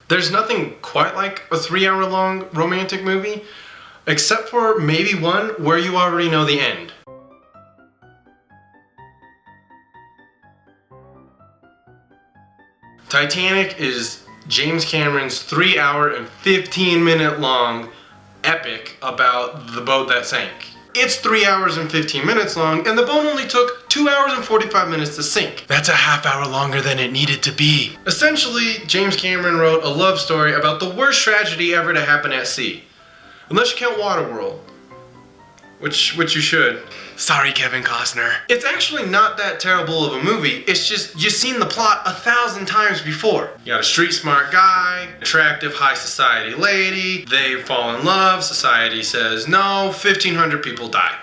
There's nothing quite like a 3-hour long romantic movie, except for maybe one where you already know the end. Titanic is James Cameron's 3-hour and 15-minute long epic about the boat that sank. It's 3 hours and 15 minutes long, and the boat only took 2 hours and 45 minutes to sink. That's a half hour longer than it needed to be. Essentially, James Cameron wrote a love story about the worst tragedy ever to happen at sea. Unless you count Waterworld. Which you should. Sorry, Kevin Costner. It's actually not that terrible of a movie. It's just, you've seen the plot 1,000 times before. You got a street smart guy, attractive high society lady, they fall in love, society says no, 1,500 people die.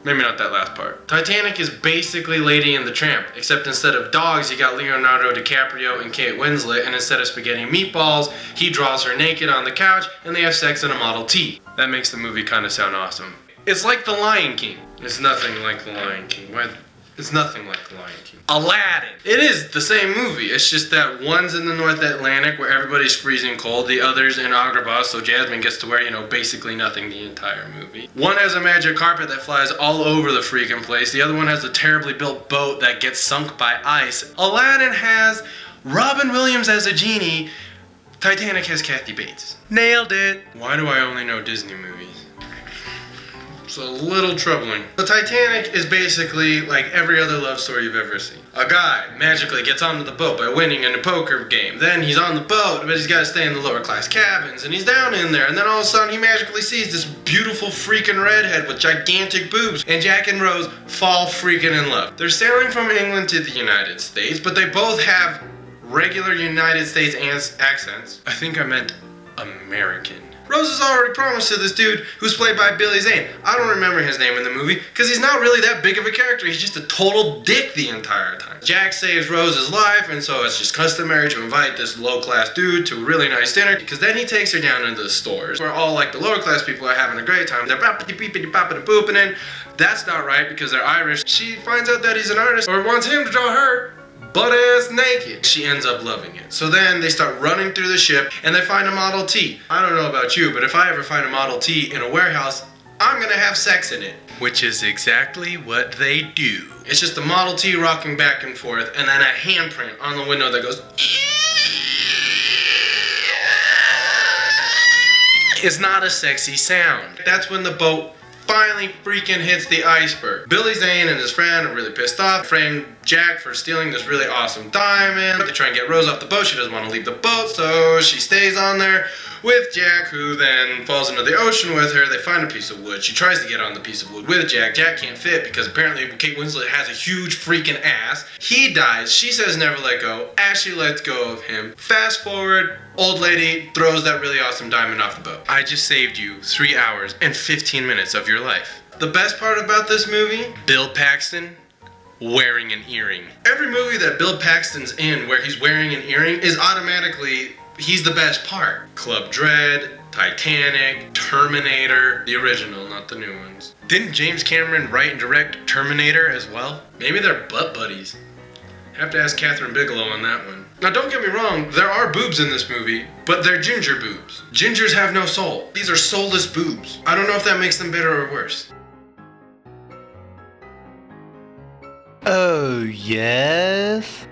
Maybe not that last part. Titanic is basically Lady and the Tramp, except instead of dogs, you got Leonardo DiCaprio and Kate Winslet, and instead of spaghetti and meatballs, he draws her naked on the couch, and they have sex in a Model T. That makes the movie kind of sound awesome. It's like The Lion King. It's nothing like The Lion King. Why? It's nothing like The Lion King. Aladdin. It is the same movie. It's just that one's in the North Atlantic where everybody's freezing cold. The other's in Agrabah, so Jasmine gets to wear, basically nothing the entire movie. One has a magic carpet that flies all over the freaking place. The other one has a terribly built boat that gets sunk by ice. Aladdin has Robin Williams as a genie. Titanic has Kathy Bates. Nailed it. Why do I only know Disney movies? It's a little troubling. The Titanic is basically like every other love story you've ever seen. A guy magically gets onto the boat by winning in a poker game. Then he's on the boat, but he's got to stay in the lower class cabins, and he's down in there, and then all of a sudden he magically sees this beautiful freaking redhead with gigantic boobs, and Jack and Rose fall freaking in love. They're sailing from England to the United States, but they both have regular United States accents. I think I meant American. Rose is already promised to this dude who's played by Billy Zane. I don't remember his name in the movie because he's not really that big of a character. He's just a total dick the entire time. Jack saves Rose's life, and so it's just customary to invite this low-class dude to a really nice dinner, because then he takes her down into the stores where all like the lower-class people are having a great time. They're boppity-beepity-boppity-booping in. That's not right because they're Irish. She finds out that he's an artist or wants him to draw her butt-ass naked. She ends up loving it. So then they start running through the ship and they find a Model T. I don't know about you, but if I ever find a Model T in a warehouse, I'm gonna have sex in it. Which is exactly what they do. It's just a Model T rocking back and forth and then a handprint on the window that goes It's not a sexy sound. That's when the boat finally freaking hits the iceberg. Billy Zane and his friend are really pissed off. Framed Jack for stealing this really awesome diamond. They try and get Rose off the boat. She doesn't want to leave the boat, so she stays on there with Jack, who then falls into the ocean with her. They find a piece of wood. She tries to get on the piece of wood with Jack. Jack can't fit because apparently Kate Winslet has a huge freaking ass. He dies. She says never let go. As she lets go of him. Fast forward, old lady throws that really awesome diamond off the boat. I just saved you 3 hours and 15 minutes of your life. The best part about this movie, Bill Paxton wearing an earring. Every movie that Bill Paxton's in where he's wearing an earring is automatically, he's the best part. Club Dread, Titanic, Terminator, the original, not the new ones. Didn't James Cameron write and direct Terminator as well? Maybe they're butt buddies. Have to ask Catherine Bigelow on that one. Now don't get me wrong, there are boobs in this movie, but they're ginger boobs. Gingers have no soul. These are soulless boobs. I don't know if that makes them better or worse. Oh, yes?